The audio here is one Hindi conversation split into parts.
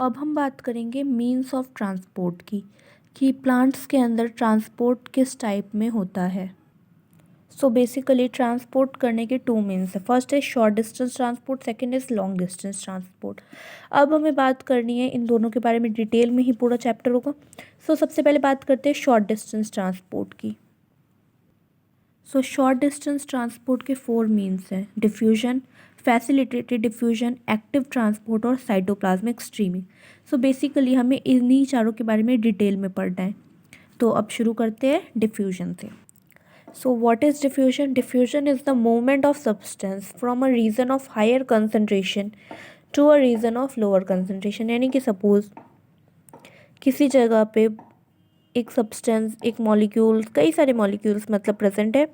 अब हम बात करेंगे मीन्स ऑफ ट्रांसपोर्ट की, कि प्लांट्स के अंदर ट्रांसपोर्ट किस टाइप में होता है। सो बेसिकली ट्रांसपोर्ट करने के टू मीन्स है। फर्स्ट है short distance transport, second is long distance transport. अब हमें बात करनी है इन दोनों के बारे में, डिटेल में ही पूरा चैप्टर होगा। सबसे पहले बात करते हैं शॉर्ट डिस्टेंस ट्रांसपोर्ट की। शॉर्ट डिस्टेंस ट्रांसपोर्ट के फोर मीन्स हैं: diffusion, facilitated diffusion, active transport और साइटोप्लाज्मिक स्ट्रीमिंग। बेसिकली हमें इन्हीं चारों के बारे में डिटेल में पढ़ना है। तो अब शुरू करते हैं डिफ्यूजन से। What is diffusion? Diffusion is the movement of substance from a region of higher concentration to a region of lower concentration. यानी कि सपोज किसी जगह पे एक सब्सटेंस, एक मॉलिक्यूल्स, कई सारे मॉलिक्यूल्स मतलब प्रेजेंट है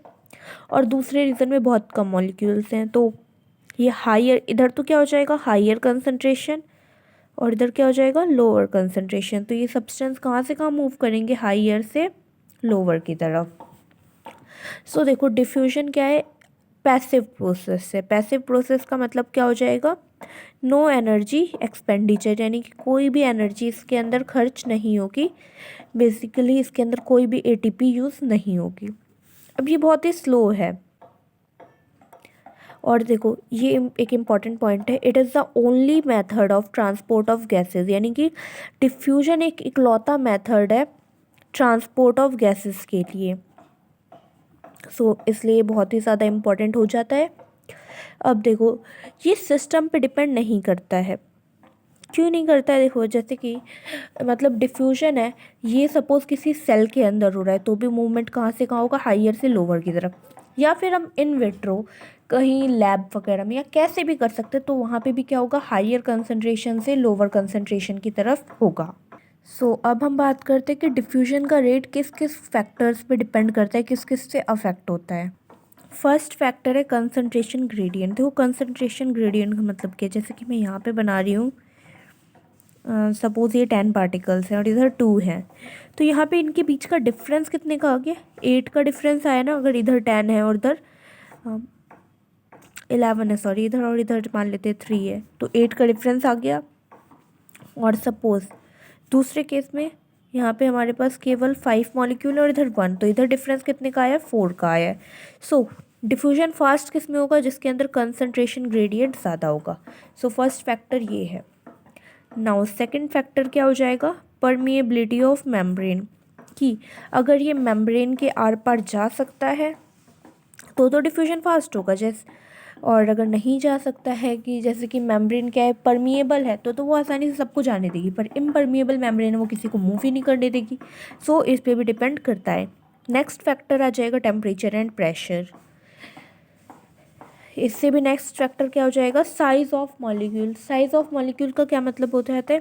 और दूसरे रीजन में बहुत कम मॉलिक्यूल्स हैं, तो ये हायर, इधर तो क्या हो जाएगा हायर कंसंट्रेशन और इधर क्या हो जाएगा लोअर कंसंट्रेशन। तो ये सब्सटेंस कहाँ से कहाँ मूव करेंगे, हायर से लोअर की तरफ। देखो डिफ्यूजन क्या है, पैसिव प्रोसेस है। पैसिव प्रोसेस का मतलब क्या हो जाएगा, नो एनर्जी एक्सपेंडिचर, यानी कि कोई भी एनर्जी इसके अंदर खर्च नहीं होगी। बेसिकली इसके अंदर कोई भी एटीपी यूज़ नहीं होगी। अब ये बहुत ही स्लो है। और देखो ये एक इम्पॉर्टेंट पॉइंट है, it is the only method of transport of gases, यानी कि डिफ्यूजन एक इकलौता मेथड है ट्रांसपोर्ट ऑफ गैसेस के लिए। इसलिए बहुत ही ज़्यादा इम्पॉर्टेंट हो जाता है। अब देखो ये सिस्टम पे डिपेंड नहीं करता है। क्यों नहीं करता है? देखो जैसे कि मतलब डिफ्यूजन है, ये सपोज किसी सेल के अंदर हो रहा है तो भी मूवमेंट कहाँ से कहाँ होगा, हायर से लोअर की तरफ। या फिर हम इन विट्रो कहीं लैब वगैरह में या कैसे भी कर सकते हैं, तो वहाँ पे भी क्या होगा, हायर कंसंट्रेशन से लोअर कंसंट्रेशन की तरफ होगा। अब हम बात करते हैं कि डिफ्यूजन का रेट किस किस फैक्टर्स पे डिपेंड करता है, किस किस से अफेक्ट होता है। फर्स्ट फैक्टर है कंसंट्रेशन ग्रेडियंट। देखो कंसंट्रेशन ग्रेडियंट का मतलब क्या है, जैसे कि मैं यहाँ पे बना रही हूँ, सपोज ये 10 पार्टिकल्स हैं और इधर 2 हैं, तो यहाँ पे इनके बीच का डिफरेंस कितने का आ गया, 8 का डिफरेंस आया ना। अगर इधर 10 है और इधर 11 है, सॉरी, इधर और इधर मान लेते हैं 3 है, तो 8 का डिफरेंस आ गया। और सपोज दूसरे केस में यहाँ पे हमारे पास केवल 5 मॉलिक्यूल और इधर 1, तो इधर डिफरेंस कितने का आया, 4 का आया है। डिफ्यूजन फास्ट किस में होगा, जिसके अंदर कंसंट्रेशन ग्रेडियंट ज़्यादा होगा। फर्स्ट फैक्टर ये है। नाउ सेकंड फैक्टर क्या हो जाएगा, परमिएबिलिटी ऑफ मेम्ब्रेन, कि अगर ये मेम्ब्रेन के आर पार जा सकता है तो डिफ्यूजन फास्ट होगा। जैसे और अगर नहीं जा सकता है, कि जैसे कि मेम्ब्रेन क्या है, परमिएबल है, तो वो आसानी से सबको जाने देगी, पर इम्परमिएबल मेम्ब्रेन है वो किसी को मूव ही नहीं करने देगी। इस पे भी डिपेंड करता है। नेक्स्ट फैक्टर आ जाएगा टेम्परेचर एंड प्रेशर। इससे भी नेक्स्ट फैक्टर क्या हो जाएगा, size of molecule. Size of molecule का क्या मतलब होता है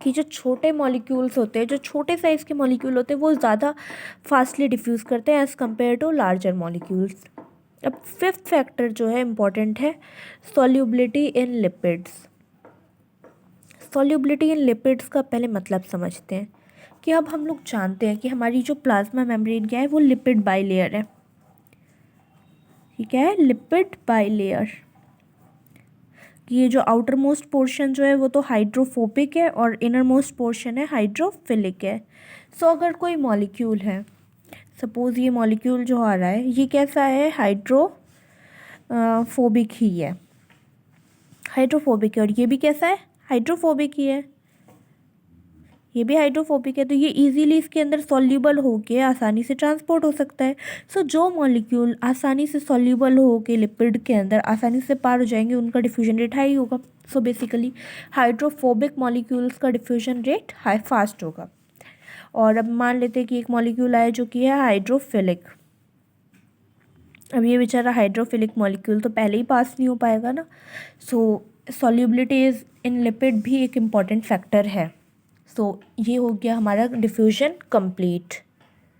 कि जो छोटे मॉलिक्यूल्स होते हैं, जो छोटे साइज़ के मॉलिक्यूल होते हैं, वो ज़्यादा फास्टली डिफ्यूज़ करते हैं as compare to larger molecules. अब फिफ्थ फैक्टर जो है इम्पॉर्टेंट है, solubility in lipids. Solubility in lipids का पहले मतलब समझते हैं, कि अब हम लोग जानते हैं कि हमारी जो प्लाज्मा मेम्ब्रेन क्या है, वो लिपिड बाइलेयर है। क्या है, लिपिड बाइलेयर। ये जो आउटर मोस्ट पोर्शन जो है वो तो हाइड्रोफोबिक है और इनर मोस्ट पोर्शन है हाइड्रोफिलिक है। अगर कोई मॉलिक्यूल है, सपोज ये मॉलिक्यूल जो आ रहा है ये कैसा है, फोबिक ही है, हाइड्रोफोबिक है, और ये भी कैसा है, हाइड्रोफोबिक ही है, ये भी हाइड्रोफोबिक है, तो ये इजीली इसके अंदर सॉल्यूबल होके आसानी से ट्रांसपोर्ट हो सकता है। जो मॉलिक्यूल आसानी से सॉल्यूबल होके लिपिड के अंदर आसानी से पार हो जाएंगे, उनका डिफ्यूजन रेट हाई होगा। बेसिकली हाइड्रोफोबिक मॉलिक्यूल्स का डिफ्यूजन रेट हाई फास्ट होगा। और अब मान लेते हैं कि एक मॉलिक्यूल आया जो कि है हाइड्रोफिलिक। अब ये बेचारा हाइड्रोफिलिक मॉलिक्यूल तो पहले ही पास नहीं हो पाएगा ना। सॉल्युबिलिटी इज इन लिपिड भी एक इम्पॉर्टेंट फैक्टर है। ये हो गया हमारा डिफ्यूजन कंप्लीट।